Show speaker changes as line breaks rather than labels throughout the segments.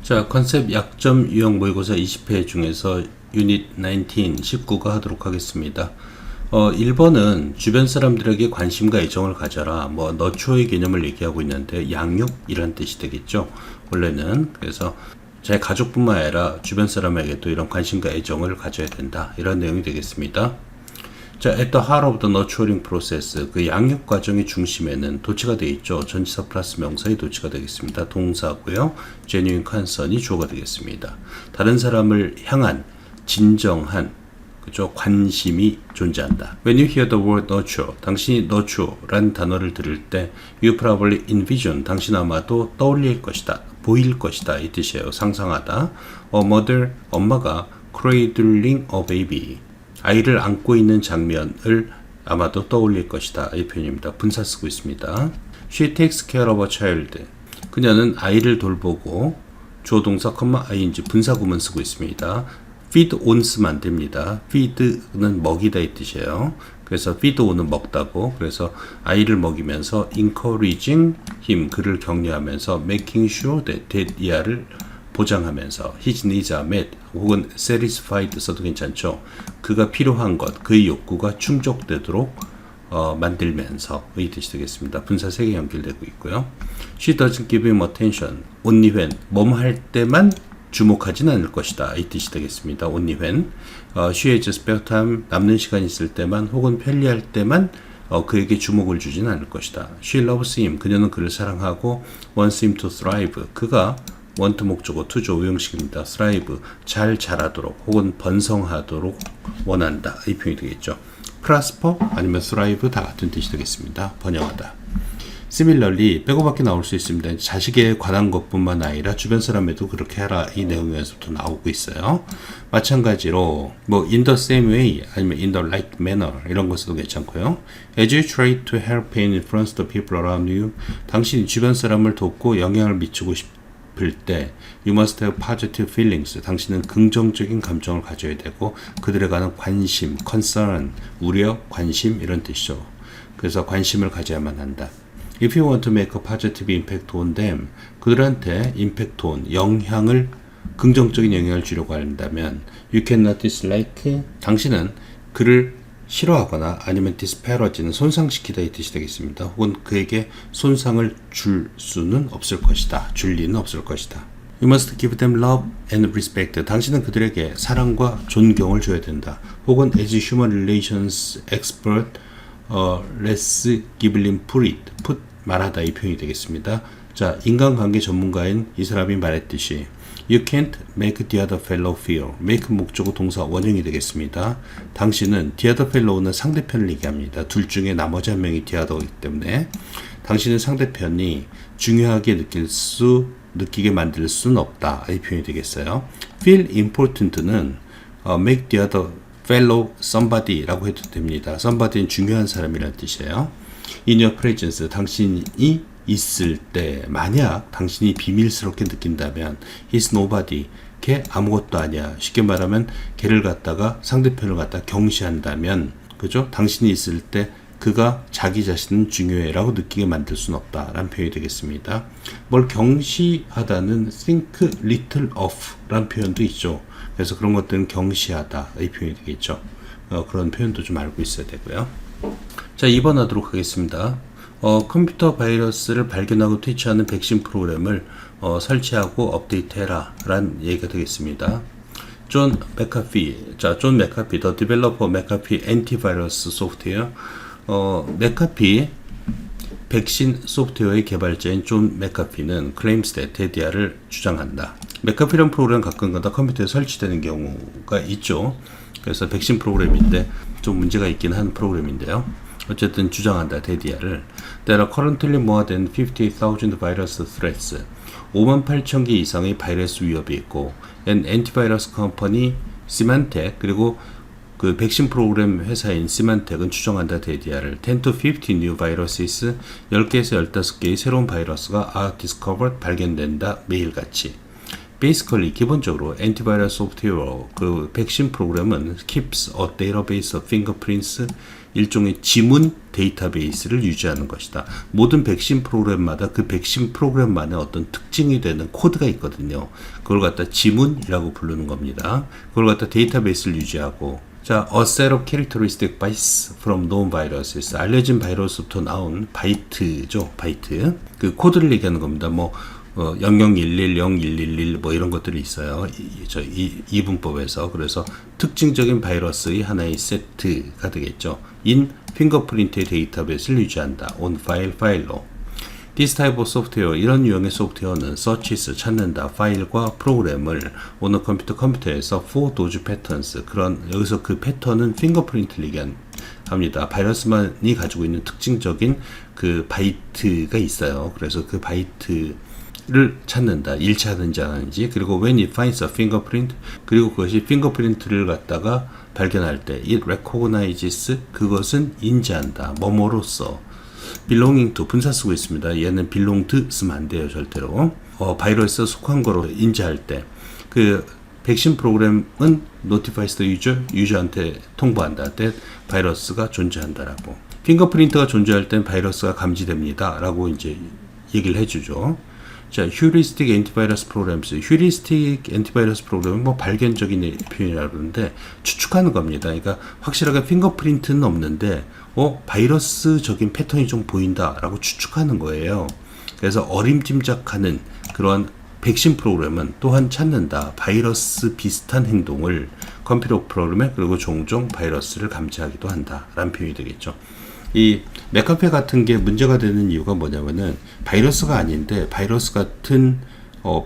자, 컨셉 약점 유형 모의고사 20회 중에서 유닛 19가 하도록 하겠습니다. 1번은 주변 사람들에게 관심과 애정을 가져라. 너초의 개념을 얘기하고 있는데 양육이란 뜻이 되겠죠. 원래는. 그래서 제 가족뿐만 아니라 주변 사람에게도 이런 관심과 애정을 가져야 된다. 이런 내용이 되겠습니다. 자, at the heart of the nurturing process, 그 양육 과정의 중심에는 도치가 되어 있죠. 전치사 플러스 명사의 도치가 되겠습니다. 동사고요. genuine concern이 주어가 되겠습니다. 다른 사람을 향한 진정한 그죠? 관심이 존재한다. When you hear the word nurture, 당신이 nurture란 단어를 들을 때 you probably envision, 당신 아마도 떠올릴 것이다. 보일 것이다. 이 뜻이에요. 상상하다. A mother, 엄마가 cradling a baby, 아이를 안고 있는 장면을 아마도 떠올릴 것이다. 이 표현입니다. 분사 쓰고 있습니다. She takes care of a child. 그녀는 아이를 돌보고 주어 동사, ing 분사 구문 쓰고 있습니다. feed on 쓰면 안 됩니다. feed는 먹이다 이 뜻이에요. 그래서 feed on은 먹다고, 그래서 아이를 먹이면서 encouraging him, 그를 격려하면서 making sure that 이하를 보장하면서 his needs are met 혹은 satisfied 써도 괜찮죠. 그가 필요한 것, 그의 욕구가 충족되도록 만들면서 의 뜻이 되겠습니다. 분사 3개 연결되고 있고요. She doesn't give him attention. only when, 뭐뭐 할 때만 주목하진 않을 것이다. 이 뜻이 되겠습니다. only when. She has spare time. 남는 시간 있을 때만 혹은 편리할 때만 그에게 주목을 주진 않을 것이다. She loves him. 그녀는 그를 사랑하고 wants him to thrive. 그가 want 목적어 투조 오형식입니다. thrive, 잘 자라도록 혹은 번성하도록 원한다. 이 표현이 되겠죠. prosper 아니면 thrive 다 같은 뜻이 되겠습니다. 번영하다. similarly, 빼고밖에 나올 수 있습니다. 자식에 관한 것뿐만 아니라 주변 사람에도 그렇게 하라. 이 내용에서부터 나오고 있어요. 마찬가지로 in the same way 아니면 in the like manner 이런 것도 괜찮고요. As you try to help and influence the people around you, 당신이 주변 사람을 돕고 영향을 미치고 싶을 때 you must have positive feelings. 당신은 긍정적인 감정을 가져야 되고 그들에 관한 관심, concern, 우려, 관심 이런 뜻이죠. 그래서 관심을 가져야만 한다. If you want to make a positive impact on them, 그들한테 impact on, 영향을, 긍정적인 영향을 주려고 한다면 you cannot dislike, 당신은 그를 싫어하거나 아니면 disparag는 손상시키다 이 뜻이 되겠습니다. 혹은 그에게 손상을 줄 수는 없을 것이다. 줄 리는 없을 것이다. You must give them love and respect. 당신은 그들에게 사랑과 존경을 줘야 된다. 혹은 as human relations expert, let's give them put 말하다 이 표현이 되겠습니다. 자, 인간관계 전문가인 이 사람이 말했듯이 You can't make the other fellow feel. make 목적어 동사 원형이 되겠습니다. 당신은 the other fellow는 상대편을 얘기합니다. 둘 중에 나머지 한 명이 the other이기 때문에 당신은 상대편이 중요하게 느끼게 만들 수는 없다. 이 표현이 되겠어요. feel important는 make the other fellow somebody라고 해도 됩니다. somebody는 중요한 사람이라는 뜻이에요. In your presence, 당신이 있을 때 만약 당신이 비밀스럽게 느낀다면 he's nobody, 걔 아무것도 아니야. 쉽게 말하면 걔를 갖다가 상대편을 갖다 경시한다면 그죠? 당신이 있을 때 그가 자기 자신은 중요해 라고 느끼게 만들 수는 없다 라는 표현이 되겠습니다. 뭘 경시하다는 think little of 라는 표현도 있죠. 그래서 그런 것들은 경시하다 이 표현이 되겠죠. 그런 표현도 좀 알고 있어야 되고요. 자, 2번 하도록 하겠습니다. 컴퓨터 바이러스를 발견하고 퇴치하는 백신 프로그램을 설치하고 업데이트해라 라는 얘기가 되겠습니다. 존 맥카피, the developer McAfee antivirus software, 맥카피 백신 소프트웨어의 개발자인 존 맥카피는 claims that 대디아를 주장한다. 맥카피라는 프로그램 가끔가다 컴퓨터에 설치되는 경우가 있죠. 그래서 백신 프로그램인데 좀 문제가 있긴 한 프로그램인데요. 어쨌든 주장한다. 대디아를. There are currently more than 58,000 virus threats. 58,000개 이상의 바이러스 위협이 있고 an antivirus company Symantec, 그리고 그 백신 프로그램 회사인 시만텍은 추정한다. 대디아를 10 to 15 new viruses, 10개에서 15개의 새로운 바이러스가 are discovered, 발견된다. 매일같이. Basically, 기본적으로 antivirus software, 그 백신 프로그램은 keeps a database of fingerprints, 일종의 지문 데이터베이스를 유지하는 것이다. 모든 백신 프로그램마다 그 백신 프로그램만의 어떤 특징이 되는 코드가 있거든요. 그걸 갖다 지문이라고 부르는 겁니다. 그걸 갖다 데이터베이스를 유지하고, 자, a set of characteristic bytes from known viruses. 알려진 바이러스부터 나온 바이트죠. 바이트. 그 코드를 얘기하는 겁니다. 0011, 0111 뭐 이런 것들이 있어요. 이분법에서. 그래서 특징적인 바이러스의 하나의 세트가 되겠죠. in 핑거프린트의 데이터베이스를 유지한다. on 파일로. This type of software, 이런 유형의 소프트웨어는 searches, 찾는다, 파일과 프로그램을 on a 컴퓨터에서 for those patterns, 여기서 그 패턴은 핑거프린트를 얘기합니다. 바이러스만이 가지고 있는 특징적인 그 바이트가 있어요. 그래서 그 바이트를 찾는다. 일치하는지 안 하는지. 그리고 when it finds a fingerprint, 그리고 그것이 핑거프린트를 갖다가 발견할 때 it recognizes, 그것은 인지한다. 뭐뭐로써. belonging to 분사 쓰고 있습니다. 얘는 belong to 쓰면 안 돼요. 절대로. 바이러스에 속한 거로 인지할 때 그 백신 프로그램은 notifies the user, 유저한테 통보한다. that 바이러스가 존재한다라고. 핑거프린트가 존재할 땐 바이러스가 감지됩니다. 라고 이제 얘기를 해주죠. 자, heuristic antivirus programs. heuristic antivirus 프로그램은 발견적인 표현이라고 그러는데 추측하는 겁니다. 그러니까 확실하게 핑거프린트는 없는데 바이러스적인 패턴이 좀 보인다라고 추측하는 거예요. 그래서 어림짐작하는 그런 백신 프로그램은 또한 찾는다. 바이러스 비슷한 행동을 컴퓨터 프로그램에, 그리고 종종 바이러스를 감지하기도 한다. 라는 표현이 되겠죠. 이 맥카페 같은 게 문제가 되는 이유가 뭐냐면은 바이러스가 아닌데 바이러스 같은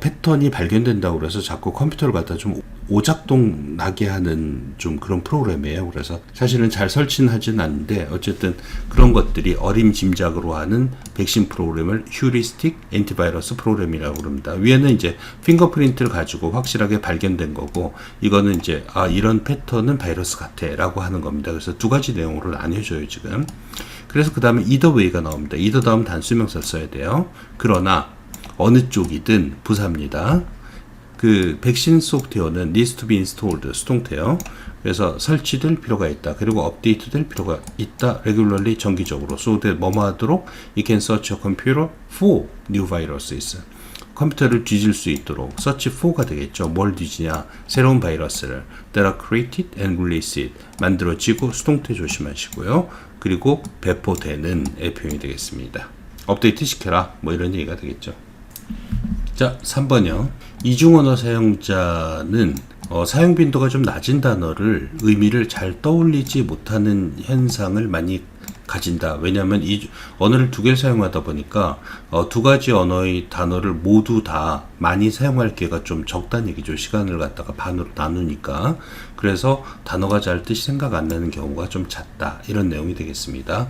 패턴이 발견된다고 그래서 자꾸 컴퓨터를 갖다 좀 오작동 나게 하는 좀 그런 프로그램이에요. 그래서 사실은 잘 설치는 하진 않는데 어쨌든 그런 것들이 어림짐작으로 하는 백신 프로그램을 휴리스틱 엔티바이러스 프로그램이라고 그럽니다. 위에는 이제 핑거프린트를 가지고 확실하게 발견된 거고, 이거는 이제 이런 패턴은 바이러스 같아 라고 하는 겁니다. 그래서 두 가지 내용으로 나뉘어져요 지금. 그래서 그 다음에 either way가 나옵니다. either 다음 단수명사 써야 돼요. 그러나 어느 쪽이든 부사입니다. 그 백신 소프트웨어는 needs to be installed, 수동태요. 그래서 설치될 필요가 있다. 그리고 업데이트 될 필요가 있다. regularly, 정기적으로. so that 뭐뭐 하도록 you can search a computer for new viruses. 컴퓨터를 뒤질 수 있도록 search for가 되겠죠. 뭘 뒤지냐? 새로운 바이러스를 that are created and released, 만들어지고, 수동태 조심하시고요. 그리고 배포되는 의 표현이 되겠습니다. 업데이트 시켜라. 뭐 이런 얘기가 되겠죠. 자, 3번이요. 이중언어 사용자는 사용 빈도가 좀 낮은 단어를 의미를 잘 떠올리지 못하는 현상을 많이 가진다. 왜냐하면 이 언어를 두 개를 사용하다 보니까 두 가지 언어의 단어를 모두 다 많이 사용할 기회가 좀 적다는 얘기죠. 시간을 갖다가 반으로 나누니까. 그래서 단어가 잘 뜻이 생각 안 나는 경우가 좀 잦다. 이런 내용이 되겠습니다.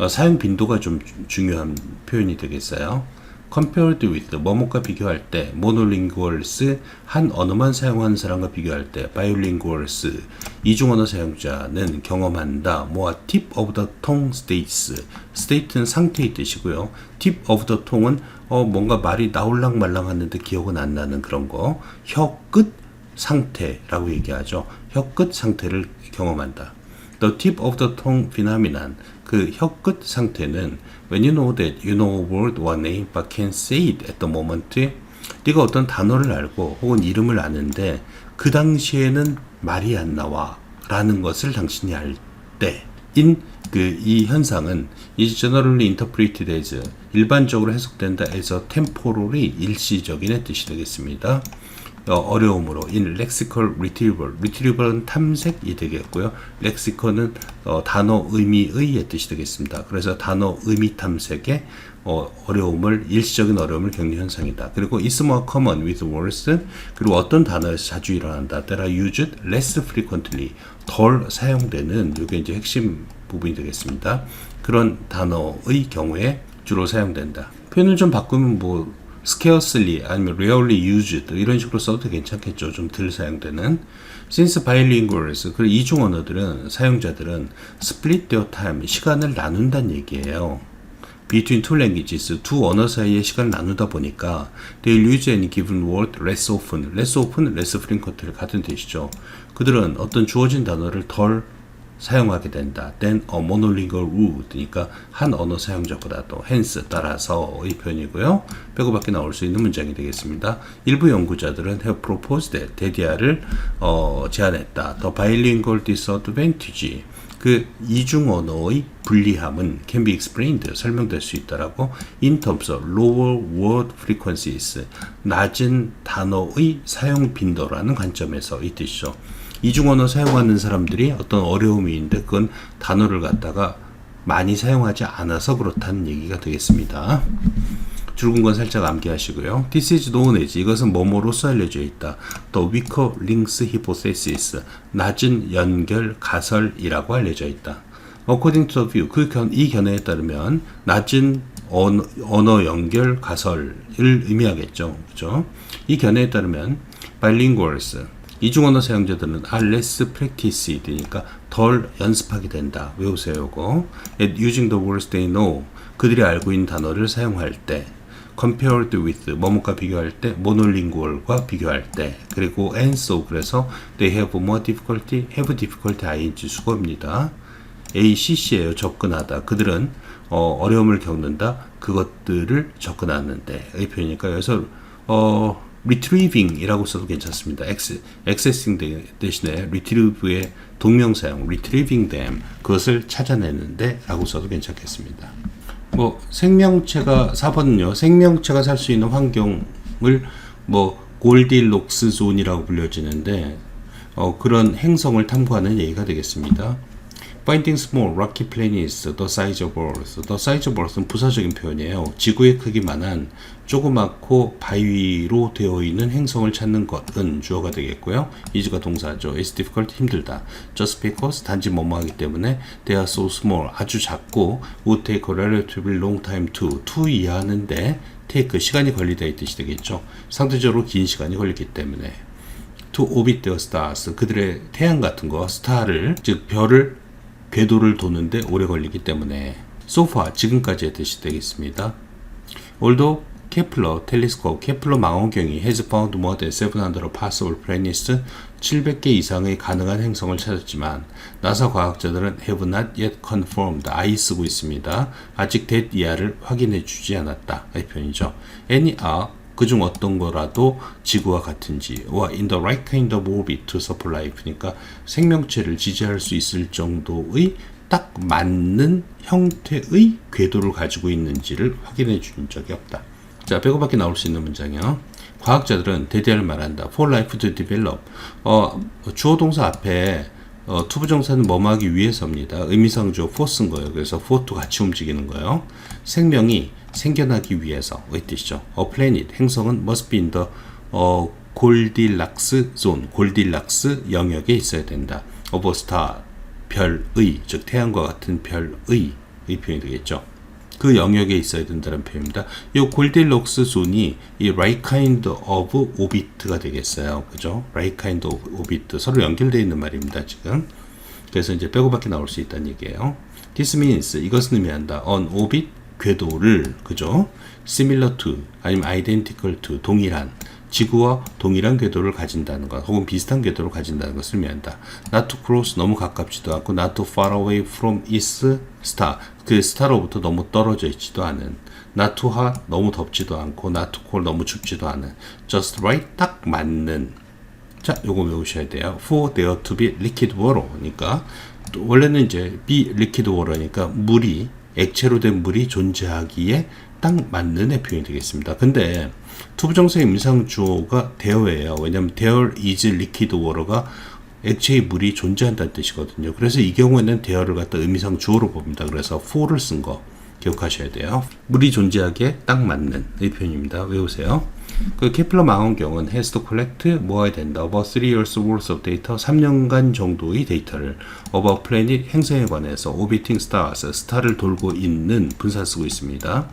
사용 빈도가 좀 중요한 표현이 되겠어요. compared with, 뭐뭐과 비교할 때, monolinguals, 한 언어만 사용하는 사람과 비교할 때, bilinguals, 이중언어 사용자는 경험한다. 뭐와 tip of the tongue states, state는 상태의 뜻이고요. tip of the tongue은 뭔가 말이 나올랑 말랑 하는데 기억은 안 나는 그런 거. 혀 끝 상태라고 얘기하죠. 혀 끝 상태를 경험한다. The tip of the tongue phenomenon, 그 혀 끝 상태는 when you know that you know a word or name but can't say it at the moment, 네가 어떤 단어를 알고 혹은 이름을 아는데 그 당시에는 말이 안 나와 라는 것을 당신이 알 때인 이 현상은 is generally interpreted as, 일반적으로 해석된다 as a temporary, 일시적인의 뜻이 되겠습니다. 어려움으로 in lexical retrieval, retrieval은 탐색이 되겠고요. lexicon은 단어 의미의 뜻이 되겠습니다. 그래서 단어 의미 탐색의 어려움을, 일시적인 어려움을 겪는 현상이다. 그리고 is more common with words, 그리고 어떤 단어에서 자주 일어난다. that are used less frequently, 덜 사용되는, 이게 이제 핵심 부분이 되겠습니다. 그런 단어의 경우에 주로 사용된다. 표현을 좀 바꾸면 scarcely 아니면 rarely used 이런 식으로 써도 괜찮겠죠. 좀 덜 사용되는. Since bilinguals, 그리고 이중 언어들은, 사용자들은 split their time, 시간을 나눈다는 얘기예요. Between two languages, 두 언어 사이에 시간을 나누다 보니까 they'll use any given word less often, less often, less frequently 같은 뜻이죠. 그들은 어떤 주어진 단어를 덜 사용하게 된다. than a monolingual would. 그러니까 한 언어 사용자보다도 hence 따라서의 표현이고요. 빼고 밖에 나올 수 있는 문장이 되겠습니다. 일부 연구자들은 have proposed that 대디아를 제안했다. The bilingual disadvantage. 그 이중 언어의 불리함은 can be explained 설명될 수 있다라고 in terms of lower word frequencies 낮은 단어의 사용 빈도라는 관점에서 이 뜻이죠. 이중 언어 사용하는 사람들이 어떤 어려움이 있는데 그건 단어를 갖다가 많이 사용하지 않아서 그렇다는 얘기가 되겠습니다. 줄은 건 살짝 암기하시고요. This is known as 이것은 뭐뭐로서 알려져 있다. The weaker links hypothesis 낮은 연결 가설이라고 알려져 있다. According to the view 이 견해에 따르면 낮은 언어 연결 가설을 의미하겠죠. 그렇죠? 이 견해에 따르면 bilinguals 이중 언어 사용자들은 are less practiced 되니까 덜 연습하게 된다. 외우세요, 요거. At using the words they know 그들이 알고 있는 단어를 사용할 때 compared with 뭐뭐과 비교할 때 monolingual과 비교할 때 그리고 and so 그래서 they have more difficulty have difficulty ing 수거입니다. ACC예요. 접근하다. 그들은 어려움을 겪는다. 그것들을 접근하는데 이 표현이니까 그래서 retrieving이라고 써도 괜찮습니다. accessing 대신에 retrieve의 동명사용 retrieving them 그것을 찾아내는데 라고 써도 괜찮겠습니다. 뭐 생명체가 4번은요. 생명체가 살 수 있는 환경을 뭐 골디록스 존이라고 불려지는데 그런 행성을 탐구하는 얘기가 되겠습니다. Finding small rocky planets the size of Earth. The size of Earth는 부사적인 표현이에요. 지구의 크기만한 조그맣고 바위로 되어 있는 행성을 찾는 것은 주어가 되겠고요. is가 동사죠. It's difficult 힘들다. Just because 단지 뭐뭐하기 때문에 they are so small 아주 작고 would take a relatively long time to 이해하는데 take 시간이 걸리다 이 뜻이 되겠죠. 상대적으로 긴 시간이 걸리기 때문에 to orbit their stars 그들의 태양 같은 거 스타를 즉 별을 궤도를 도는데 오래 걸리기 때문에 so far 지금까지의 뜻이 되겠습니다. Although Kepler telescope 케플러 망원경이 has found more than 700 possible planets 700개 이상의 가능한 행성을 찾았지만 나사 과학자들은 have not yet confirmed I 쓰고 있습니다. 아직 that 이하를 확인해 주지 않았다. 이 표현이죠. Any are 그중 어떤 거라도 지구와 같은지와 in the right kind of orbit to support life니까 생명체를 지지할 수 있을 정도의 딱 맞는 형태의 궤도를 가지고 있는지를 확인해 준 적이 없다. 자, 배고밖에 나올 수 있는 문장이요. 과학자들은 대대를 말한다. For life to develop. 주어 동사 앞에 투부정사는 뭐뭐 하기 위해서입니다. 의미상 주어 for 쓴 거예요. 그래서 for to 같이 움직이는 거예요. 생명이 생겨나기 위해서 의 뜻이죠. A planet 행성은 must be in the Goldilocks zone 골딜락스 영역에 있어야 된다. Of a star 별의 즉 태양과 같은 별의 이 표현이 되겠죠. 그 영역에 있어야 된다는 표현입니다. 이 골딜록스 존이 이 right kind of orbit가 되겠어요. 그죠? right kind of orbit 서로 연결되어 있는 말입니다. 지금 그래서 이제 빼고밖에 나올 수 있다는 얘기예요. This means 이것은 의미한다. On orbit 궤도를 그죠? similar to 아니면 identical to 동일한 지구와 동일한 궤도를 가진다는 것 혹은 비슷한 궤도를 가진다는 것을 의미한다. Not to cross 너무 가깝지도 않고 not too far away from its star 그 스타로부터 너무 떨어져 있지도 않은 not too hot 너무 덥지도 않고 not too cold 너무 춥지도 않은 just right 딱 맞는 자 요거 외우셔야 돼요. For there to be liquid water니까 원래는 이제 be liquid water니까 물이 액체로 된 물이 존재하기에 딱 맞는 의 표현이 되겠습니다. 근데 투부정사의 의미상 주어가 there예요. 왜냐하면 there is liquid water가 액체의 물이 존재한다는 뜻이거든요. 그래서 이 경우에는 there를 갖다 의미상 주어로 봅니다. 그래서 for를 쓴 거 기억하셔야 돼요. 물이 존재하기에 딱 맞는 이 표현입니다. 외우세요. 그 케플러 망원경은 has to collect 모아야 된다. About 3 years worth of data 3년간 정도의 데이터를 about planet 행성에 관해서 orbiting stars 스타를 돌고 있는 분사 쓰고 있습니다.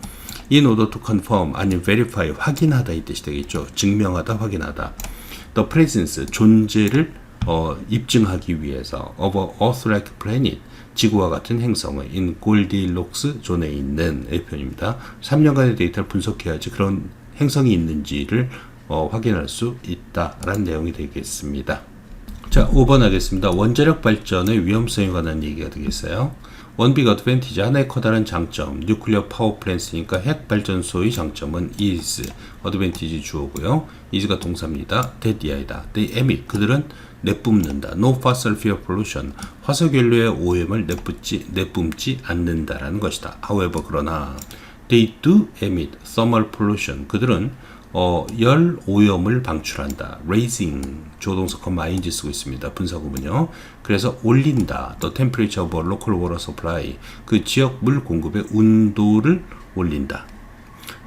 In order to confirm 아니면 verify 확인하다 이 뜻이 되겠죠. 증명하다 확인하다. The presence 존재를 입증하기 위해서 of a Earth-like planet 지구와 같은 행성의 in Goldilocks 존에 있는 이 표현입니다. 3년간의 데이터를 분석해야지 그런 행성이 있는지를 확인할 수 있다라는 내용이 되겠습니다. 자, 5번 하겠습니다. 원자력 발전의 위험성에 관한 얘기가 되겠어요. One big advantage, 하나의 커다란 장점, nuclear power plants니까 핵 발전소의 장점은 is, advantage 주어고요. is가 동사입니다. that 이하이다. They emit, 그들은 내뿜는다. No fossil fuel pollution, 화석연료의 오염을 내뿜지 않는다라는 것이다. However, 그러나 they do emit thermal pollution, 그들은 열 오염을 방출한다. raising 조동사 ing 쓰고 있습니다. 분사구문요. 그래서 올린다. the temperature of a local water supply, 그 지역 물 공급의 온도를 올린다.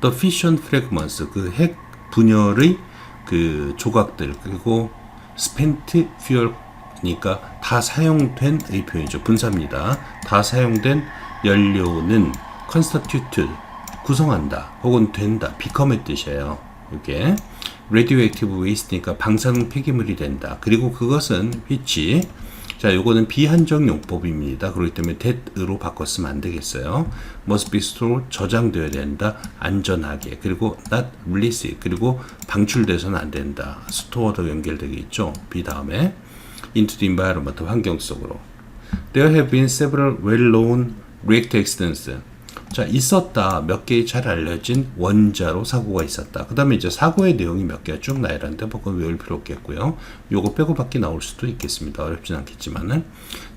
the fission fragments, 그 핵 분열의 그 조각들, 그리고 spent fuel니까 다 사용된 의 표현이죠. 분사입니다. 다 사용된 연료는 constitute 구성한다 혹은 된다, become의 뜻이에요. 이게 radioactive waste니까 방사능 폐기물이 된다. 그리고 그것은 which, 자, 요거는 비한정 용법입니다. 그렇기 때문에 that으로 바꿨으면 안 되겠어요. must be stored, 저장되어야 된다. 안전하게. 그리고 not release, 그리고 방출돼서는 안 된다. store도 연결되겠죠. be 다음에 into the environment, 환경 속으로. There have been several well-known reactor accidents. 자, 있었다. 몇 개의 잘 알려진 원자로 사고가 있었다. 그 다음에 이제 사고의 내용이 몇 개가 쭉 나열하는데 그건 외울 필요 없겠고요. 요거 빼고 밖에 나올 수도 있겠습니다. 어렵진 않겠지만은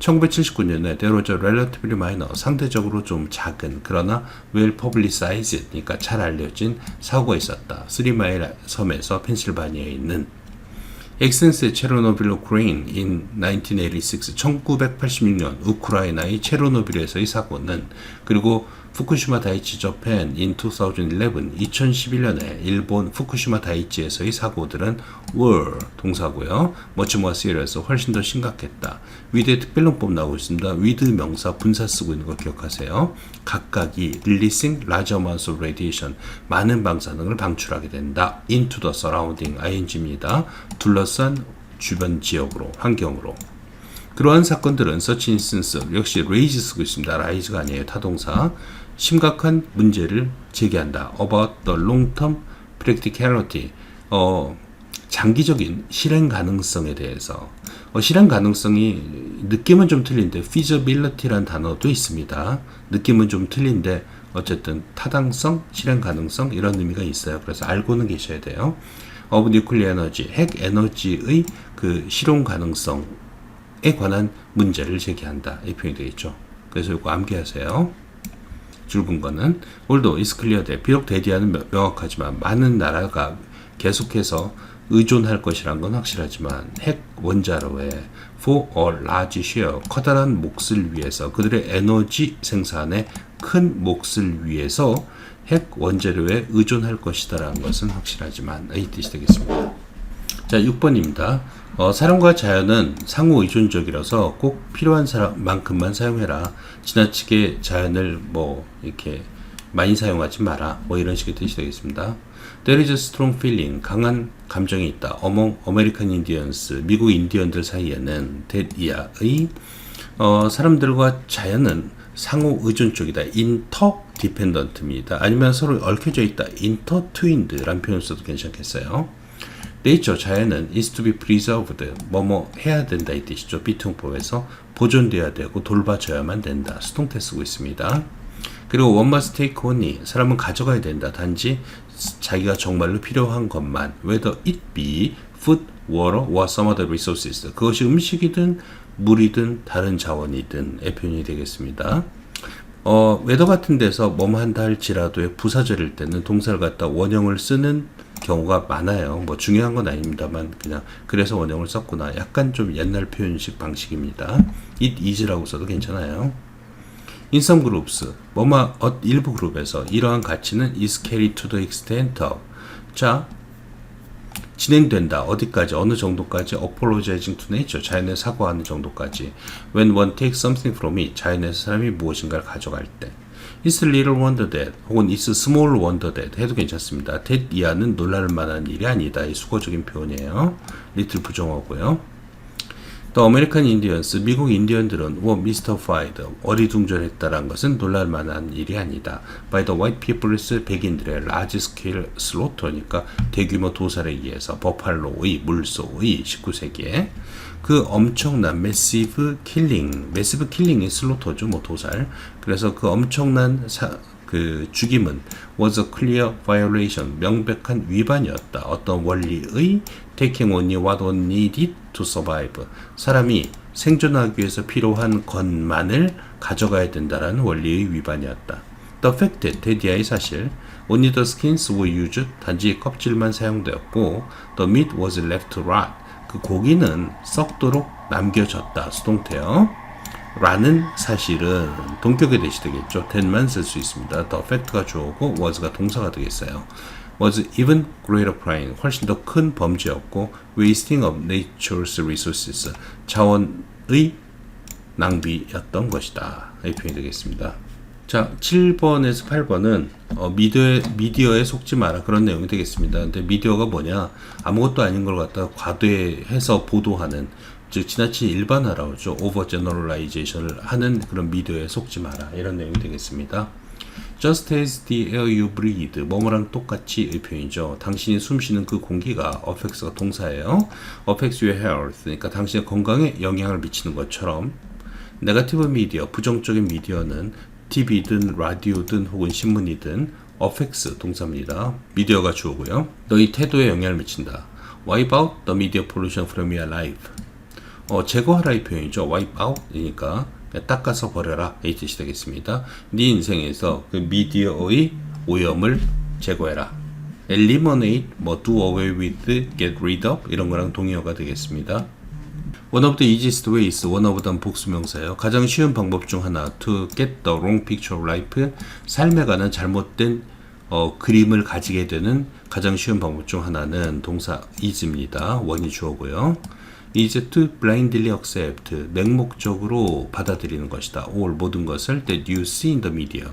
1979년에 there was a relatively minor, 상대적으로 좀 작은 그러나 well publicized, 그러니까 잘 알려진 사고가 있었다. 3마일 섬에서 펜실바니아에 있는 엑센스의 체르노빌 우크라인 in 1986, 1986년 우크라이나의 체르노빌에서의 사고는, 그리고 후쿠시마 다이치 저팬 in 2011, 2011년에 일본 후쿠시마 다이치에서의 사고들은 were 동사고요. much more serious, 훨씬 더 심각했다. with의 특별론법 나오고 있습니다. with 명사 분사 쓰고 있는 거 기억하세요. 각각이 releasing large amounts of radiation, 많은 방사능을 방출하게 된다. into the surrounding, ing입니다. 둘러싼 주변 지역으로, 환경으로. 그러한 사건들은 such instance, 역시 raise 쓰고 있습니다. rise가 아니에요. 타동사. 심각한 문제를 제기한다. about the long-term practicality, 장기적인 실행 가능성에 대해서. 실행 가능성이 느낌은 좀 틀린데 feasibility라는 단어도 있습니다. 느낌은 좀 틀린데 어쨌든 타당성, 실행 가능성 이런 의미가 있어요. 그래서 알고는 계셔야 돼요. of nuclear energy, 핵 에너지의 그 실용 가능성에 관한 문제를 제기한다. 이 표현이 되겠죠. 그래서 이거 암기하세요. 줄근 거는 although is clear that, 비록 대디하는 명확하지만 많은 나라가 계속해서 의존할 것이란 건 확실하지만 핵 원자로에 for a large share, 커다란 몫을 위해서, 그들의 에너지 생산에 큰 몫을 위해서 핵 원자로에 의존할 것이다라는 것은 확실하지만 이 뜻이 되겠습니다. 자, 6번입니다. 사람과 자연은 상호 의존적이라서 꼭 필요한 사람만큼만 사용해라. 지나치게 자연을 이렇게 많이 사용하지 마라. 이런 식의 뜻이 되겠습니다. There is a strong feeling, 강한 감정이 있다. Among American Indians, 미국 인디언들 사이에는 that 이하의 사람들과 자연은 상호 의존적이다. interdependent입니다. 아니면 서로 얽혀져 있다. intertwined라는 표현 써도 괜찮겠어요. Nature, 자연은 is to be preserved, 뭐뭐 해야 된다 이 뜻이죠. 비통법에서 보존되어야 되고 돌봐줘야만 된다. 수동태 쓰고 있습니다. 그리고 one must take only, 사람은 가져가야 된다. 단지 자기가 정말로 필요한 것만. Whether it be food, water, or some other resources, 그것이 음식이든 물이든 다른 자원이든 의 표현이 되겠습니다. 웨더 같은 데서 뭐뭐 한다 할지라도의 부사절일 때는 동사를 갖다 원형을 쓰는 경우가 많아요. 중요한 건 아닙니다만 그냥 그래서 원형을 썼구나. 약간 좀 옛날 표현식 방식입니다. it is라고 써도 괜찮아요. In some groups, 일부 그룹에서 이러한 가치는 is carried to the extent of, 자, 진행된다. 어디까지, 어느 정도까지? apologizing to nature, 자연에 사과하는 정도까지. When one takes something from it, 자연에서 사람이 무엇인가를 가져갈 때. It's a little wonder that, 혹은 it's a small wonder that 해도 괜찮습니다. that 이하는 놀랄 만한 일이 아니다. 이 수거적인 표현이에요. little 부정어고요. 또 아메리칸 인디언스, 미국 인디언들은 were mystified, 어리둥절했다는 것은 놀랄만한 일이 아니다. by the white people's, 백인들의 large scale slaughter니까 대규모 도살에 의해서 버팔로의, 물소의 19세기에 그 엄청난 massive killing이 슬로터죠, 뭐 도살. 그래서 그 엄청난 그 죽임은 was a clear violation, 명백한 위반이었다. 어떤 원리의 taking only what one needed to survive, 사람이 생존하기 위해서 필요한 것만을 가져가야 된다라는 원리의 위반이었다. The fact that, 대디아의 사실, only the skins were used, 단지 껍질만 사용되었고, the meat was left to rot, 그 고기는 썩도록 남겨졌다, 수동태요. 라는 사실은 동격의 대시 되겠죠. that만 쓸 수 있습니다. the fact가 주어고 was가 동사가 되겠어요. was even greater crime, 훨씬 더 큰 범죄였고 wasting of nature's resources, 자원의 낭비였던 것이다. 이 표현이 되겠습니다. 자, 7번에서 8번은 미디어에 속지 마라, 그런 내용이 되겠습니다. 근데 미디어가 뭐냐, 아무것도 아닌 걸 갖다가 과대해서 보도하는, 즉 지나친 일반화라고 하죠. 오버 제너럴라이제이션을 하는 그런 미디어에 속지 마라, 이런 내용이 되겠습니다. Just as the air you breathe, 뭐뭐랑 똑같이의 표현이죠. 당신이 숨쉬는 그 공기가, affects가 동사예요. affects your health, 그러니까 당신의 건강에 영향을 미치는 것처럼, 네거티브 미디어, 부정적인 미디어는 TV든 라디오든 혹은 신문이든 affects 동사입니다. 미디어가 주어고요. 너희 태도에 영향을 미친다. Wipe out the media pollution from your life. 제거하라 이 표현이죠. wipe out이니까 닦아서 버려라 이 뜻이 되겠습니다. 네 인생에서 그 미디어의 오염을 제거해라. eliminate, do away with, get rid of, 이런 거랑 동의어가 되겠습니다. One of the easiest ways, one of는 복수명사예요. 가장 쉬운 방법 중 하나, to get the wrong picture of life, 삶에 관한 잘못된 그림을 가지게 되는 가장 쉬운 방법 중 하나는 동사 is입니다. 원이 주어고요. is to blindly accept, 맹목적으로 받아들이는 것이다. all, 모든 것을 that you see in the media,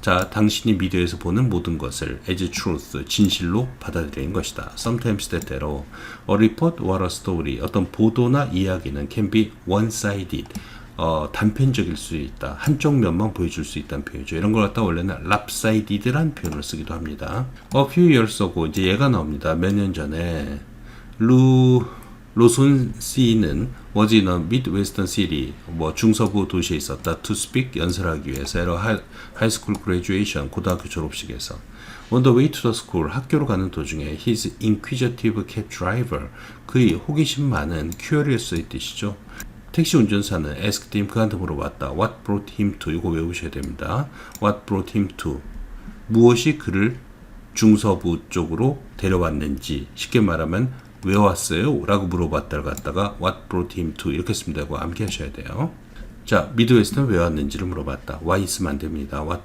자, 당신이 미디어에서 보는 모든 것을 as truth, 진실로 받아들이는 것이다. Sometimes 때때로 a report or a story, 어떤 보도나 이야기는 can be one-sided, 단편적일 수 있다. 한쪽 면만 보여줄 수 있다는 표현이죠. 이런 걸 갖다 원래는 lopsided란 표현을 쓰기도 합니다. A few years ago, 이제 얘가 나옵니다. 몇 년 전에 로손 씨는 was in a midwestern city, 중서부 도시에 있었다. to speak, 연설하기 위해서. high school graduation, 고등학교 졸업식에서. on the way to the school, 학교로 가는 도중에 his inquisitive cab driver, 그의 호기심 많은 curious의 뜻이죠. 택시 운전사는 asked him, 그한테 물어봤다. what brought him to, 이거 외우셔야 됩니다. what brought him to, 무엇이 그를 중서부 쪽으로 데려왔는지, 쉽게 말하면 왜 왔어요? 라고 물어봤다를 갖다가 what brought him to 이렇게 쓰면 되고 암기하셔야 돼요. 자, 미드웨스트는 왜 왔는지를 물어봤다. why 있으면 안 됩니다. what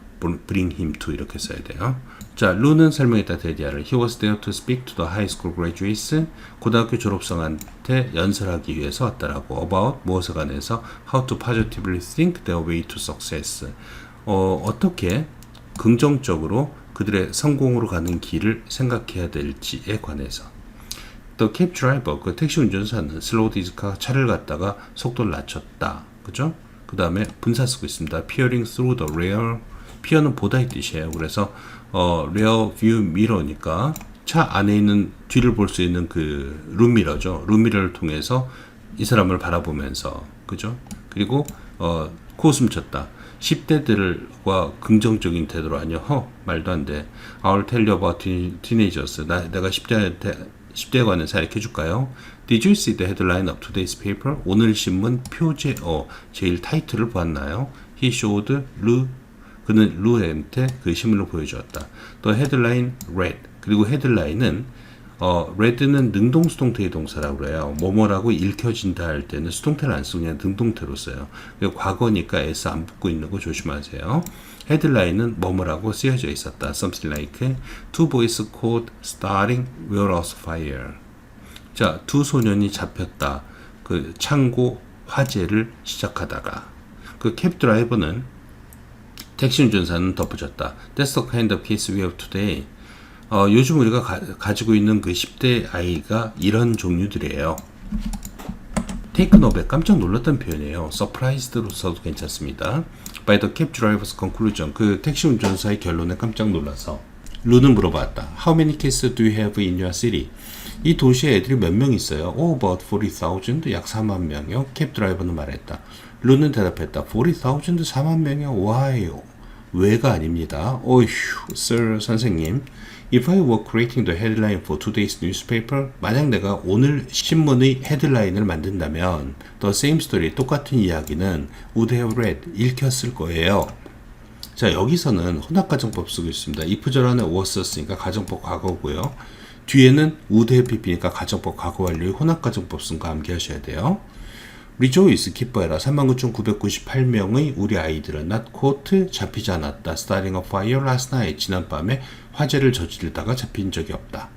bring him to 이렇게 써야 돼요. 자, 루는 설명했다. 데디아를 he was there to speak to the high school graduates, 고등학교 졸업생한테 연설하기 위해서 왔다라고. about, 무엇에 관해서 how to positively think their way to success, 어떻게 긍정적으로 그들의 성공으로 가는 길을 생각해야 될지에 관해서. The cab driver, 그 택시 운전사는 slowed his car, 차를 갖다가 속도를 낮췄다. 그죠? 그 다음에 분사 쓰고 있습니다. peering through the rear, peer는 보다의 뜻이에요. 그래서 rear view mirror니까 차 안에 있는 뒤를 볼 수 있는 그 룸미러죠. 룸미러를 통해서 이 사람을 바라보면서, 그죠? 그리고 코웃음 쳤다. 10대들과 긍정적인 태도로, 아니요, 말도 안 돼. I'll tell you about teenagers. 내가 10대에 관한 사례 해줄까요? Did you see the headline of today's paper? 오늘 신문 표제어 제일 타이틀을 보았나요? He showed Lu, 그는 루한테 그 신문을 보여주었다. The headline read, 그리고 헤드라인은 read는 능동수동태의 동사라고 그래요. 뭐뭐라고 읽혀진다 할 때는 수동태를 안 쓰고 그냥 능동태로 써요. 과거니까 s 안 붙고 있는 거 조심하세요. 헤드라인은 뭐뭐라고 쓰여져 있었다. Something like two boys caught starting warehouse fire. 자, 두 소년이 잡혔다. 그 창고 화재를 시작하다가. 그 캡 드라이버는, 택시 운전사는 덧붙였다. That's the kind of case we have today. 요즘 우리가 가지고 있는 그 10대 아이가 이런 종류들이에요. taken aback 깜짝 놀랐던 표현이에요. surprised로서도 괜찮습니다. by the cab driver's conclusion 그 택시 운전사의 결론에 깜짝 놀라서. 루는 물어봤다. How many kids do you have in your city? 이 도시에 애들이 몇 명 있어요? Oh, about 40,000, 약 4만 명이요. 캡 드라이버는 말했다. 루는 대답했다. 40,000, 4만 명이요? Why? 왜가 아닙니다. 어휴, sir, 선생님. If I were creating the headline for today's newspaper, 만약 내가 오늘 신문의 헤드라인을 만든다면 the same story, 똑같은 이야기는 would have read, 읽혔을 거예요. 자, 여기서는 혼합가정법 쓰고 있습니다. if 절안에 was 썼으니까 가정법 과거고요. 뒤에는 would have pp니까 가정법 과거 완료의 혼합가정법 쓴 거 암기하셔야 돼요. Rejoice, 기뻐해라. 39,998명의 우리 아이들은 not caught, 잡히지 않았다. Starting a fire last night, 지난밤에 화재를 저지르다가 잡힌 적이 없다.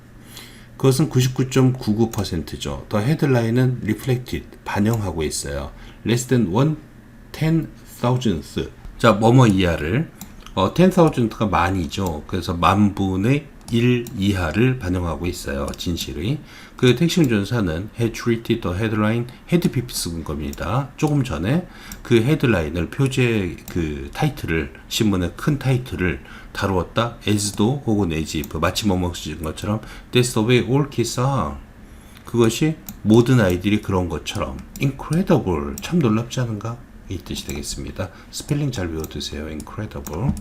그것은 99.99%죠. The headline은 reflected, 반영하고 있어요. Less than 1/10,000th. 자, 뭐뭐 이하를 10,000가 만이죠. 그래서 만분의 1 이하를 반영하고 있어요. 진실의. 그 택시 운전사는 had treated the headline, had pp 쓴 겁니다. 조금 전에 그 헤드라인을 표지의 그 타이틀을 신문의 큰 타이틀을 다루었다. as도 혹은 as if 마치 뭐뭐 쓰는 것처럼 that's the way all kids are. 그것이 모든 아이들이 그런 것처럼 incredible 참 놀랍지 않은가? 이 뜻이 되겠습니다. 스펠링 잘 외워두세요. incredible.